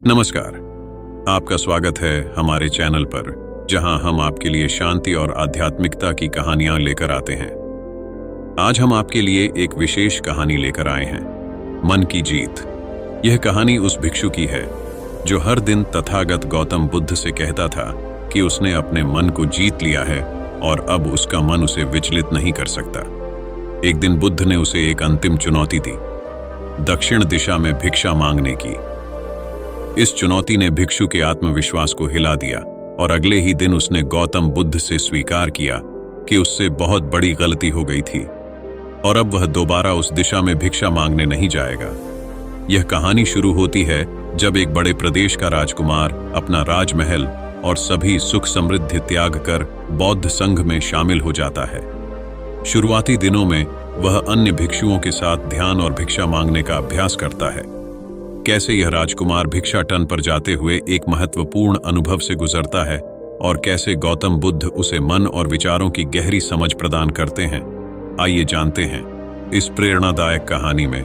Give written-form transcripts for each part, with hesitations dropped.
नमस्कार। आपका स्वागत है हमारे चैनल पर, जहां हम आपके लिए शांति और आध्यात्मिकता की कहानियां लेकर आते हैं। आज हम आपके लिए एक विशेष कहानी लेकर आए हैं, मन की जीत। यह कहानी उस भिक्षु की है जो हर दिन तथागत गौतम बुद्ध से कहता था कि उसने अपने मन को जीत लिया है और अब उसका मन उसे विचलित नहीं कर सकता। एक दिन बुद्ध ने उसे एक अंतिम चुनौती दी, दक्षिण दिशा में भिक्षा मांगने की। इस चुनौती ने भिक्षु के आत्मविश्वास को हिला दिया और अगले ही दिन उसने गौतम बुद्ध से स्वीकार किया कि उससे बहुत बड़ी गलती हो गई थी और अब वह दोबारा उस दिशा में भिक्षा मांगने नहीं जाएगा। यह कहानी शुरू होती है जब एक बड़े प्रदेश का राजकुमार अपना राजमहल और सभी सुख समृद्धि त्याग कर बौद्ध संघ में शामिल हो जाता है। शुरुआती दिनों में वह अन्य भिक्षुओं के साथ ध्यान और भिक्षा मांगने का अभ्यास करता है। कैसे यह राजकुमार भिक्षाटन पर जाते हुए एक महत्वपूर्ण अनुभव से गुजरता है और कैसे गौतम बुद्ध उसे मन और विचारों की गहरी समझ प्रदान करते हैं, आइए जानते हैं इस प्रेरणादायक कहानी में।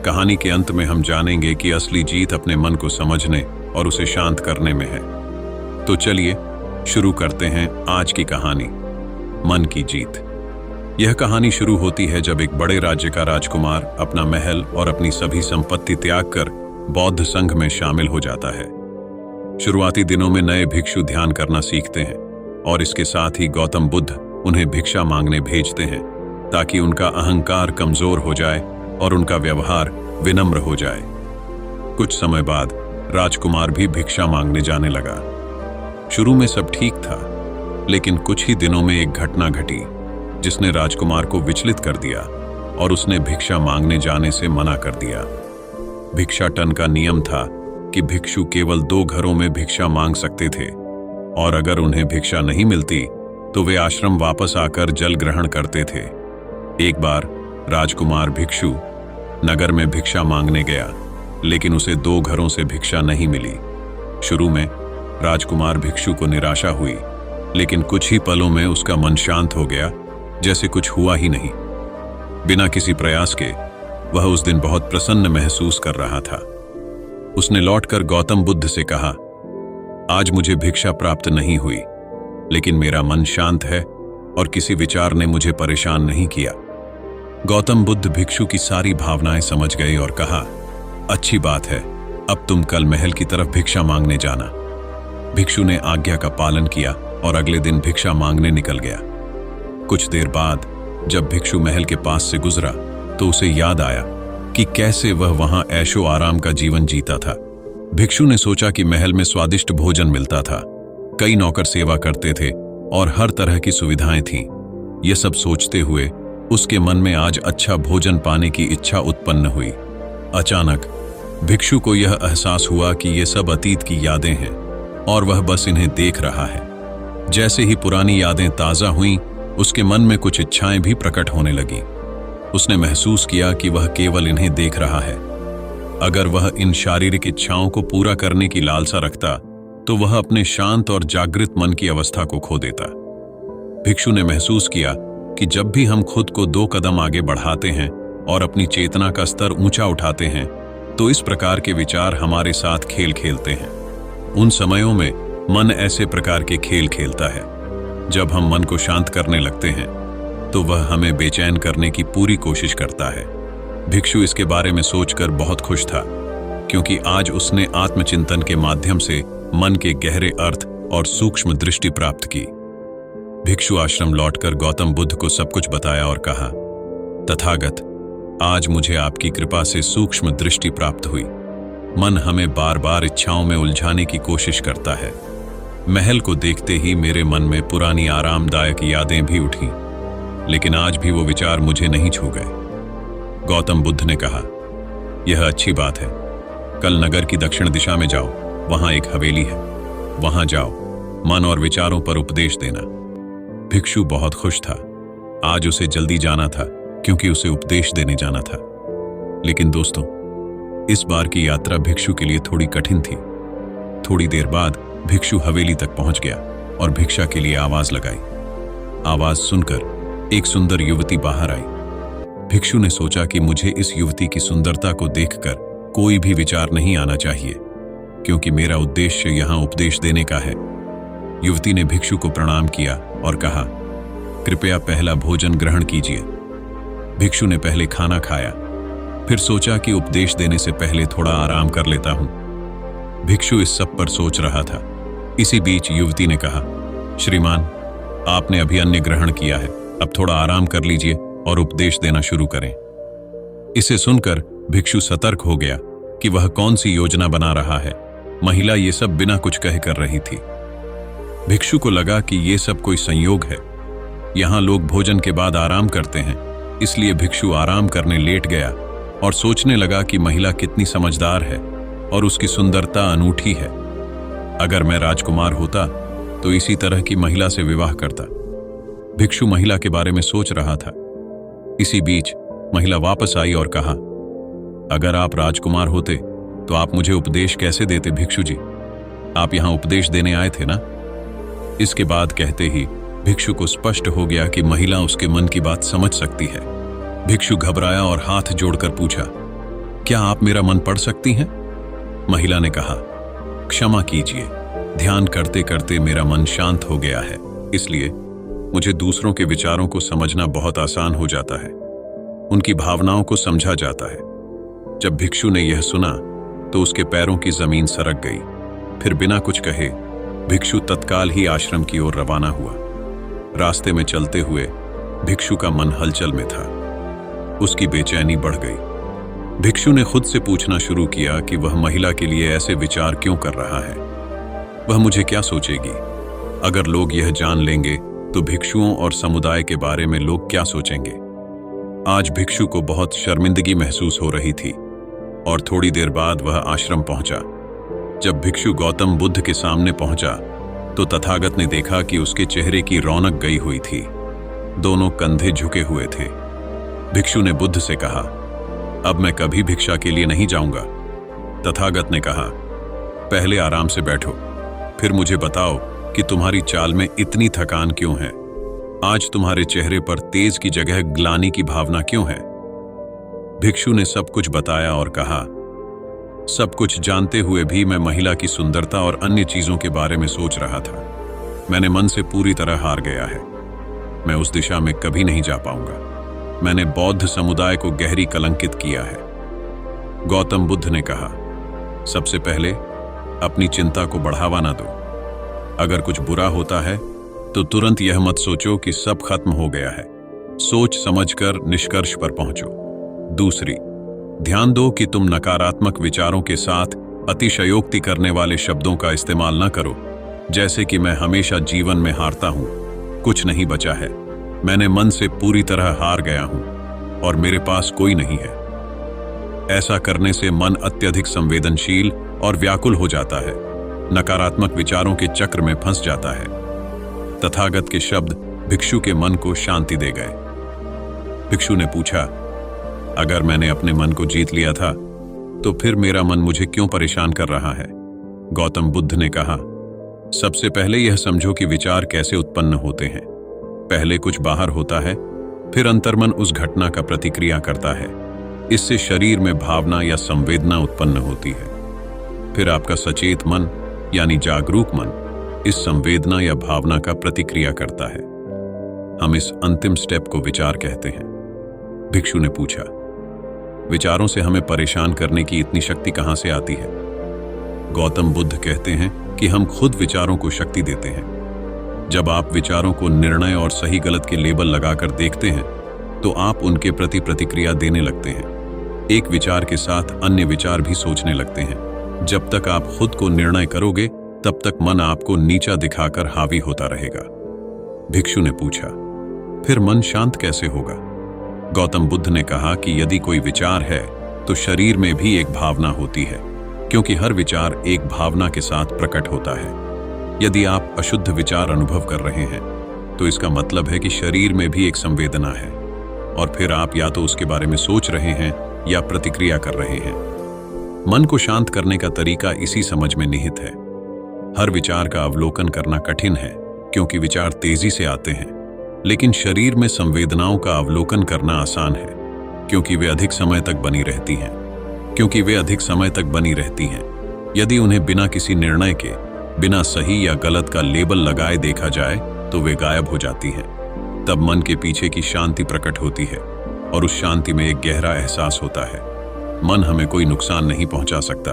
कहानी के अंत में हम जानेंगे कि असली जीत अपने मन को समझने और उसे शांत करने में है। तो चलिए शुरू करते हैं आज की कहानी, मन की जीत। यह कहानी शुरू होती है जब एक बड़े राज्य का राजकुमार अपना महल और अपनी सभी संपत्ति त्याग कर बौद्ध संघ में शामिल हो जाता है। शुरुआती दिनों में नए भिक्षु ध्यान करना सीखते हैं और इसके साथ ही गौतम बुद्ध उन्हें भिक्षा मांगने भेजते हैं ताकि उनका अहंकार कमजोर हो जाए और उनका व्यवहार विनम्र हो जाए। कुछ समय बाद राजकुमार भी भिक्षा मांगने जाने लगा। शुरू में सब ठीक था, लेकिन कुछ ही दिनों में एक घटना घटी जिसने राजकुमार को विचलित कर दिया और उसने भिक्षा मांगने जाने से मना कर दिया। भिक्षाटन का नियम था कि भिक्षु केवल 2 घरों में भिक्षा मांग सकते थे और अगर उन्हें भिक्षा नहीं मिलती तो वे आश्रम वापस आकर जल ग्रहण करते थे। एक बार राजकुमार भिक्षु नगर में भिक्षा मांगने गया, लेकिन उसे 2 घरों से भिक्षा नहीं मिली। शुरू में राजकुमार भिक्षु को निराशा हुई, लेकिन कुछ ही पलों में उसका मन शांत हो गया, जैसे कुछ हुआ ही नहीं। बिना किसी प्रयास के वह उस दिन बहुत प्रसन्न महसूस कर रहा था। उसने लौटकर गौतम बुद्ध से कहा, आज मुझे भिक्षा प्राप्त नहीं हुई, लेकिन मेरा मन शांत है और किसी विचार ने मुझे परेशान नहीं किया। गौतम बुद्ध भिक्षु की सारी भावनाएं समझ गए और कहा, अच्छी बात है, अब तुम कल महल की तरफ भिक्षा मांगने जाना। भिक्षु ने आज्ञा का पालन किया और अगले दिन भिक्षा मांगने निकल गया। कुछ देर बाद जब भिक्षु महल के पास से गुजरा तो उसे याद आया कि कैसे वह वहां ऐशो आराम का जीवन जीता था। भिक्षु ने सोचा कि महल में स्वादिष्ट भोजन मिलता था, कई नौकर सेवा करते थे और हर तरह की सुविधाएं थीं। यह सब सोचते हुए उसके मन में आज अच्छा भोजन पाने की इच्छा उत्पन्न हुई। अचानक भिक्षु को यह एहसास हुआ कि ये सब अतीत की यादें हैं और वह बस इन्हें देख रहा है। जैसे ही पुरानी यादें ताजा हुईं, उसके मन में कुछ इच्छाएं भी प्रकट होने लगी। उसने महसूस किया कि वह केवल इन्हें देख रहा है। अगर वह इन शारीरिक इच्छाओं को पूरा करने की लालसा रखता तो वह अपने शांत और जागृत मन की अवस्था को खो देता। भिक्षु ने महसूस किया कि जब भी हम खुद को 2 कदम आगे बढ़ाते हैं और अपनी चेतना का स्तर ऊंचा उठाते हैं तो इस प्रकार के विचार हमारे साथ खेल खेलते हैं। उन समयों में मन ऐसे प्रकार के खेल खेलता है। जब हम मन को शांत करने लगते हैं तो वह हमें बेचैन करने की पूरी कोशिश करता है। भिक्षु इसके बारे में सोचकर बहुत खुश था, क्योंकि आज उसने आत्मचिंतन के माध्यम से मन के गहरे अर्थ और सूक्ष्म दृष्टि प्राप्त की। भिक्षु आश्रम लौटकर गौतम बुद्ध को सब कुछ बताया और कहा, तथागत, आज मुझे आपकी कृपा से सूक्ष्म दृष्टि प्राप्त हुई। मन हमें बार बार इच्छाओं में उलझाने की कोशिश करता है। महल को देखते ही मेरे मन में पुरानी आरामदायक यादें भी उठीं, लेकिन आज भी वो विचार मुझे नहीं छू गए। गौतम बुद्ध ने कहा, यह अच्छी बात है, कल नगर की दक्षिण दिशा में जाओ, वहां एक हवेली है, वहां जाओ, मन और विचारों पर उपदेश देना। भिक्षु बहुत खुश था। आज उसे जल्दी जाना था क्योंकि उसे उपदेश देने जाना था। लेकिन दोस्तों, इस बार की यात्रा भिक्षु के लिए थोड़ी कठिन थी। थोड़ी देर बाद भिक्षु हवेली तक पहुंच गया और भिक्षा के लिए आवाज लगाई। आवाज सुनकर एक सुंदर युवती बाहर आई। भिक्षु ने सोचा कि मुझे इस युवती की सुंदरता को देखकर कोई भी विचार नहीं आना चाहिए। क्योंकि मेरा उद्देश्य यहाँ उपदेश देने का है। युवती ने भिक्षु को प्रणाम किया और कहा, कृपया पहला भोजन ग्रहण कीजिए। भिक्षु ने पहले खाना खाया, फिर सोचा कि उपदेश देने से पहले थोड़ा आराम कर लेता हूं। भिक्षु इस सब पर सोच रहा था। इसी बीच युवती ने कहा, श्रीमान, आपने अभी अन्न ग्रहण किया है, अब थोड़ा आराम कर लीजिए और उपदेश देना शुरू करें। इसे सुनकर भिक्षु सतर्क हो गया कि वह कौन सी योजना बना रहा है। महिला ये सब बिना कुछ कह कर रही थी। भिक्षु को लगा कि ये सब कोई संयोग है। यहाँ लोग भोजन के बाद आराम करते हैं, इसलिए भिक्षु आराम करने लेट गया और सोचने लगा कि महिला कितनी समझदार है और उसकी सुंदरता अनूठी है। अगर मैं राजकुमार होता तो इसी तरह की महिला से विवाह करता। भिक्षु महिला के बारे में सोच रहा था। इसी बीच महिला वापस आई और कहा, अगर आप राजकुमार होते तो आप मुझे उपदेश कैसे देते भिक्षु जी? आप यहां उपदेश देने आए थे ना? इसके बाद कहते ही भिक्षु को स्पष्ट हो गया कि महिला उसके मन की बात समझ सकती है। भिक्षु घबराया और हाथ जोड़कर पूछा, क्या आप मेरा मन पढ़ सकती हैं? महिला ने कहा, क्षमा कीजिए, ध्यान करते करते मेरा मन शांत हो गया है, इसलिए मुझे दूसरों के विचारों को समझना बहुत आसान हो जाता है। उनकी भावनाओं को समझा जाता है। जब भिक्षु ने यह सुना तो उसके पैरों की जमीन सरक गई। फिर बिना कुछ कहे भिक्षु तत्काल ही आश्रम की ओर रवाना हुआ। रास्ते में चलते हुए भिक्षु का मन हलचल में था। उसकी बेचैनी बढ़ गई। भिक्षु ने खुद से पूछना शुरू किया कि वह महिला के लिए ऐसे विचार क्यों कर रहा है। वह मुझे क्या सोचेगी? अगर लोग यह जान लेंगे तो भिक्षुओं और समुदाय के बारे में लोग क्या सोचेंगे? आज भिक्षु को बहुत शर्मिंदगी महसूस हो रही थी और थोड़ी देर बाद वह आश्रम पहुंचा। जब भिक्षु गौतम बुद्ध के सामने पहुंचा तो तथागत ने देखा कि उसके चेहरे की रौनक गई हुई थी। दोनों कंधे झुके हुए थे। भिक्षु ने बुद्ध से कहा, अब मैं कभी भिक्षा के लिए नहीं जाऊंगा। तथागत ने कहा, पहले आराम से बैठो, फिर मुझे बताओ कि तुम्हारी चाल में इतनी थकान क्यों है? आज तुम्हारे चेहरे पर तेज की जगह ग्लानि की भावना क्यों है? भिक्षु ने सब कुछ बताया और कहा, सब कुछ जानते हुए भी मैं महिला की सुंदरता और अन्य चीजों के बारे में सोच रहा था। मैंने मन से पूरी तरह हार गया है। मैं उस दिशा में कभी नहीं जा पाऊंगा। मैंने बौद्ध समुदाय को गहरी कलंकित किया है। गौतम बुद्ध ने कहा, सबसे पहले अपनी चिंता को बढ़ावा ना दो। अगर कुछ बुरा होता है तो तुरंत यह मत सोचो कि सब खत्म हो गया है। सोच समझकर निष्कर्ष पर पहुंचो। दूसरी, ध्यान दो कि तुम नकारात्मक विचारों के साथ अतिशयोक्ति करने वाले शब्दों का इस्तेमाल न करो, जैसे कि मैं हमेशा जीवन में हारता हूं, कुछ नहीं बचा है, मैंने मन से पूरी तरह हार गया हूं और मेरे पास कोई नहीं है। ऐसा करने से मन अत्यधिक संवेदनशील और व्याकुल हो जाता है, नकारात्मक विचारों के चक्र में फंस जाता है। तथागत के शब्द भिक्षु के मन को शांति दे गए। भिक्षु ने पूछा, अगर मैंने अपने मन को जीत लिया था तो फिर मेरा मन मुझे क्यों परेशान कर रहा है? गौतम बुद्ध ने कहा, सबसे पहले यह समझो कि विचार कैसे उत्पन्न होते हैं। पहले कुछ बाहर होता है, फिर अंतर्मन उस घटना का प्रतिक्रिया करता है। इससे शरीर में भावना या संवेदना उत्पन्न होती है। फिर आपका सचेत मन यानी जागरूक मन इस संवेदना या भावना का प्रतिक्रिया करता है। हम इस अंतिम स्टेप को विचार कहते हैं। भिक्षु ने पूछा, विचारों से हमें परेशान करने की इतनी शक्ति कहां से आती है? गौतम बुद्ध कहते हैं कि हम खुद विचारों को शक्ति देते हैं। जब आप विचारों को निर्णय और सही गलत के लेबल लगाकर देखते हैं तो आप उनके प्रति प्रतिक्रिया देने लगते हैं। एक विचार के साथ अन्य विचार भी सोचने लगते हैं। जब तक आप खुद को निर्णय करोगे तब तक मन आपको नीचा दिखाकर हावी होता रहेगा। भिक्षु ने पूछा, फिर मन शांत कैसे होगा? गौतम बुद्ध ने कहा कि यदि कोई विचार है तो शरीर में भी एक भावना होती है, क्योंकि हर विचार एक भावना के साथ प्रकट होता है। यदि आप अशुद्ध विचार अनुभव कर रहे हैं तो इसका मतलब है कि शरीर में भी एक संवेदना है और फिर आप या तो उसके बारे में सोच रहे हैं या प्रतिक्रिया कर रहे हैं। मन को शांत करने का तरीका इसी समझ में निहित है। हर विचार का अवलोकन करना कठिन है क्योंकि विचार तेजी से आते हैं, लेकिन शरीर में संवेदनाओं का अवलोकन करना आसान है क्योंकि वे अधिक समय तक बनी रहती हैं। यदि उन्हें बिना किसी निर्णय के, बिना सही या गलत का लेबल लगाए देखा जाए तो वे गायब हो जाती हैं। तब मन के पीछे की शांति प्रकट होती है और उस शांति में एक गहरा एहसास होता है। मन हमें कोई नुकसान नहीं पहुंचा सकता।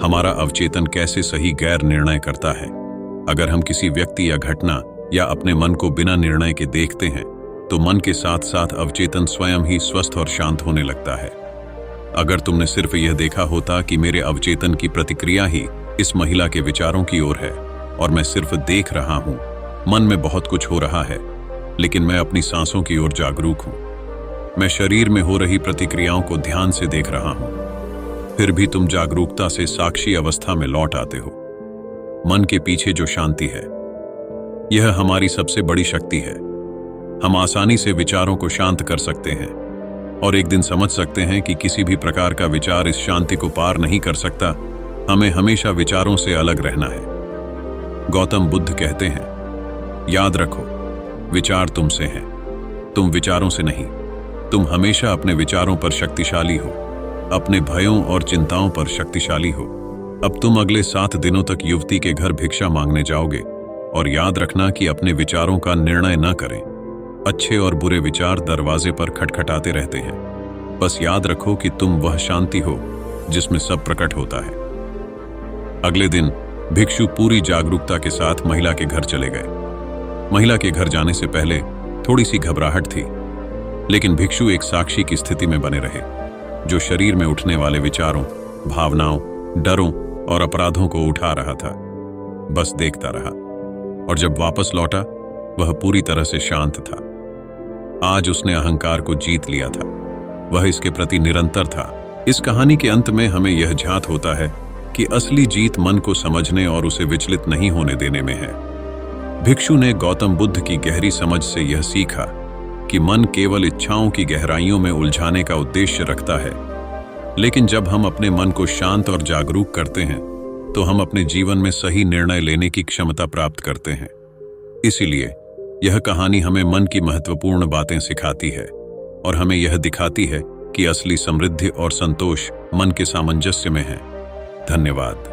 हमारा अवचेतन कैसे सही गैर निर्णय करता है। अगर हम किसी व्यक्ति या घटना या अपने मन को बिना निर्णय के देखते हैं तो मन के साथ साथ अवचेतन स्वयं ही स्वस्थ और शांत होने लगता है। अगर तुमने सिर्फ यह देखा होता कि मेरे अवचेतन की प्रतिक्रिया ही इस महिला के विचारों की ओर है और मैं सिर्फ देख रहा हूं, मन में बहुत कुछ हो रहा है लेकिन मैं अपनी सांसों की ओर जागरूक हूं, मैं शरीर में हो रही प्रतिक्रियाओं को ध्यान से देख रहा हूं, फिर भी तुम जागरूकता से साक्षी अवस्था में लौट आते हो। मन के पीछे जो शांति है, यह हमारी सबसे बड़ी शक्ति है। हम आसानी से विचारों को शांत कर सकते हैं और एक दिन समझ सकते हैं कि किसी भी प्रकार का विचार इस शांति को पार नहीं कर सकता। हमें हमेशा विचारों से अलग रहना है। गौतम बुद्ध कहते हैं, याद रखो, विचार तुमसे हैं, तुम विचारों से नहीं। तुम हमेशा अपने विचारों पर शक्तिशाली हो, अपने भयों और चिंताओं पर शक्तिशाली हो। अब तुम अगले 7 दिनों तक युवती के घर भिक्षा मांगने जाओगे और याद रखना कि अपने विचारों का निर्णय न करें। अच्छे और बुरे विचार दरवाजे पर खटखटाते रहते हैं। बस याद रखो कि तुम वह शांति हो जिसमें सब प्रकट होता है। अगले दिन भिक्षु पूरी जागरूकता के साथ महिला के घर चले गए। महिला के घर जाने से पहले थोड़ी सी घबराहट थी, लेकिन भिक्षु एक साक्षी की स्थिति में बने रहे, जो शरीर में उठने वाले विचारों, भावनाओं, डरों और अपराधों को उठा रहा था। बस देखता रहा और जब वापस लौटा वह पूरी तरह से शांत था। आज उसने अहंकार को जीत लिया था। वह इसके प्रति निरंतर था। इस कहानी के अंत में हमें यह झांत होता है कि असली जीत मन को समझने और उसे विचलित नहीं होने देने में है। भिक्षु ने गौतम बुद्ध की गहरी समझ से यह सीखा कि मन केवल इच्छाओं की गहराइयों में उलझाने का उद्देश्य रखता है, लेकिन जब हम अपने मन को शांत और जागरूक करते हैं तो हम अपने जीवन में सही निर्णय लेने की क्षमता प्राप्त करते हैं। इसीलिए यह कहानी हमें मन की महत्वपूर्ण बातें सिखाती है और हमें यह दिखाती है कि असली समृद्धि और संतोष मन के सामंजस्य में है। धन्यवाद।